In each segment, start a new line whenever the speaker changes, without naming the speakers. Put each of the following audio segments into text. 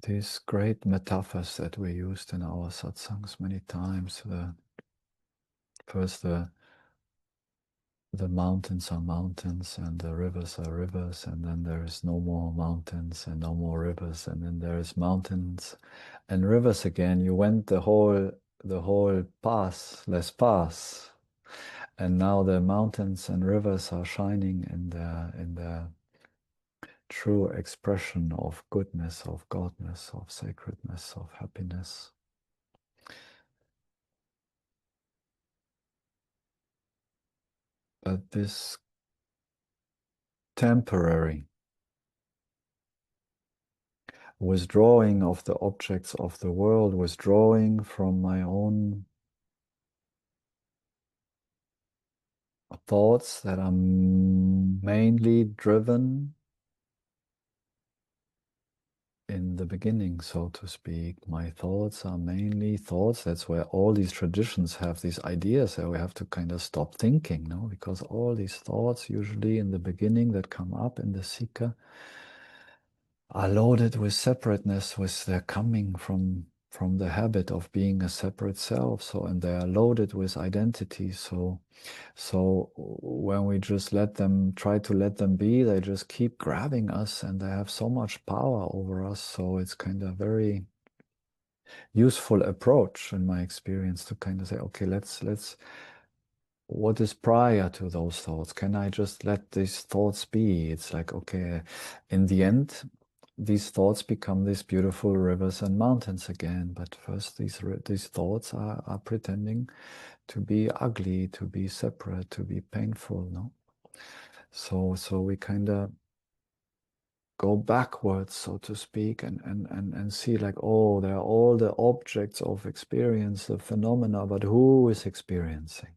these great metaphors that we used in our satsangs many times. First, the mountains are mountains and the rivers are rivers, and then there is no more mountains and no more rivers, and then there is mountains and rivers again. You went the whole pathless path, and now the mountains and rivers are shining in the true expression of goodness, of godness, of sacredness, of happiness. But this temporary withdrawing of the objects of the world, withdrawing from my own thoughts that are mainly driven in the beginning, so to speak. My thoughts are mainly thoughts. That's where all these traditions have these ideas that we have to kind of stop thinking, no? Because all these thoughts, usually in the beginning, that come up in the seeker, are loaded with separateness, with their coming from the habit of being a separate self. So, and they are loaded with identity. So when we just try to let them be, they just keep grabbing us, and they have so much power over us. So it's kind of very useful approach in my experience to kind of say, okay, let's what is prior to those thoughts? Can I just let these thoughts be? It's like, okay, in the end, these thoughts become these beautiful rivers and mountains again. But first, these thoughts are pretending to be ugly, to be separate, to be painful, no? So we kind of go backwards, so to speak, and see like, oh, there are all the objects of experience, the phenomena, but who is experiencing?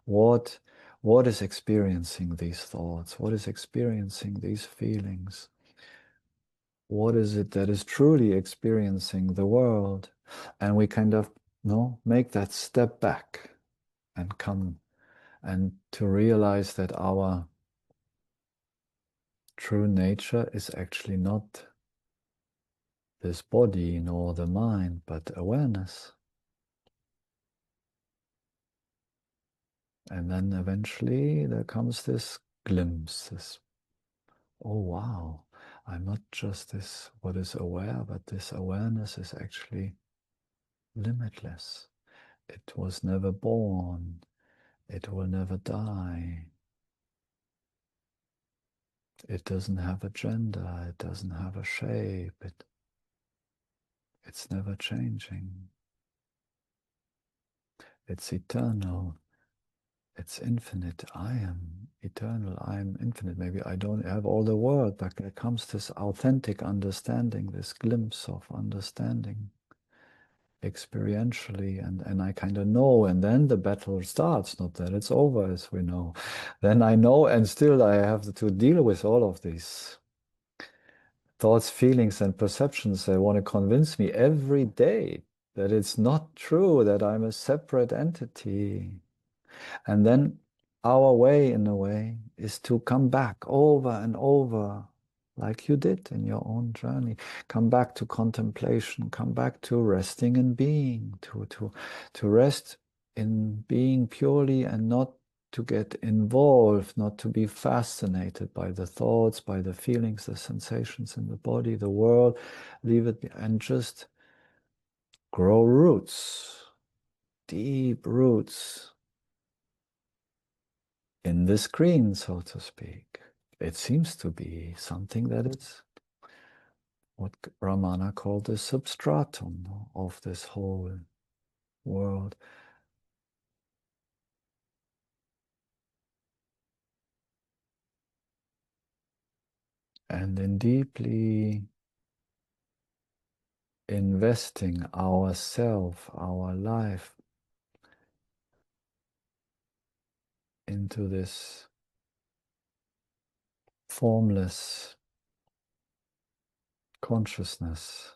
What what is experiencing these thoughts? What is experiencing these feelings? What is it that is truly experiencing the world? And we kind of make that step back and come and to realize that our true nature is actually not this body nor the mind, but awareness. And then eventually there comes this glimpse, this, oh wow, I'm not just this what is aware, but this awareness is actually limitless. It was never born. It will never die. It doesn't have a gender. It doesn't have a shape. It's never changing. It's eternal. It's infinite. I am eternal. I am infinite. Maybe I don't have all the word, but there comes this authentic understanding, this glimpse of understanding experientially, and I kind of know, and then the battle starts. Not that it's over, as we know. Then I know, and still I have to deal with all of these thoughts, feelings, and perceptions that want to convince me every day that it's not true, that I'm a separate entity. And then our way, in a way, is to come back over and over, like you did in your own journey. Come back to contemplation, come back to resting in being, to rest in being purely and not to get involved, not to be fascinated by the thoughts, by the feelings, the sensations in the body, the world. Leave it and just grow roots, deep roots in the screen, so to speak. It seems to be something that is what Ramana called the substratum of this whole world. And in deeply investing ourself, our life into this formless consciousness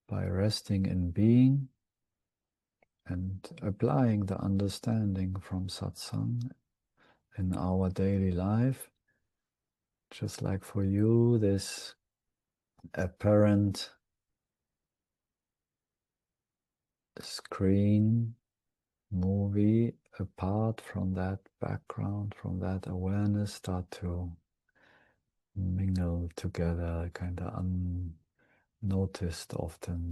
by resting in being and applying the understanding from satsang in our daily life, just like for you, this apparent screen movie apart from that background, from that awareness, start to mingle together, kind of unnoticed often,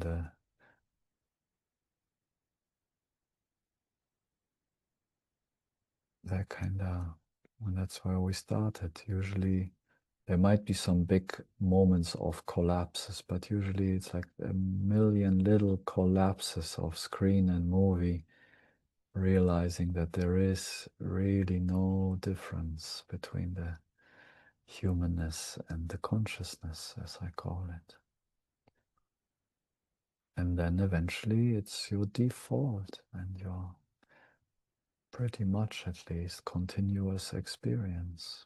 that kind of, and that's where we started. Usually there might be some big moments of collapses, but usually it's like a million little collapses of screen and movie, realizing that there is really no difference between the humanness and the consciousness, as I call it. And then eventually it's your default and your pretty much at least continuous experience.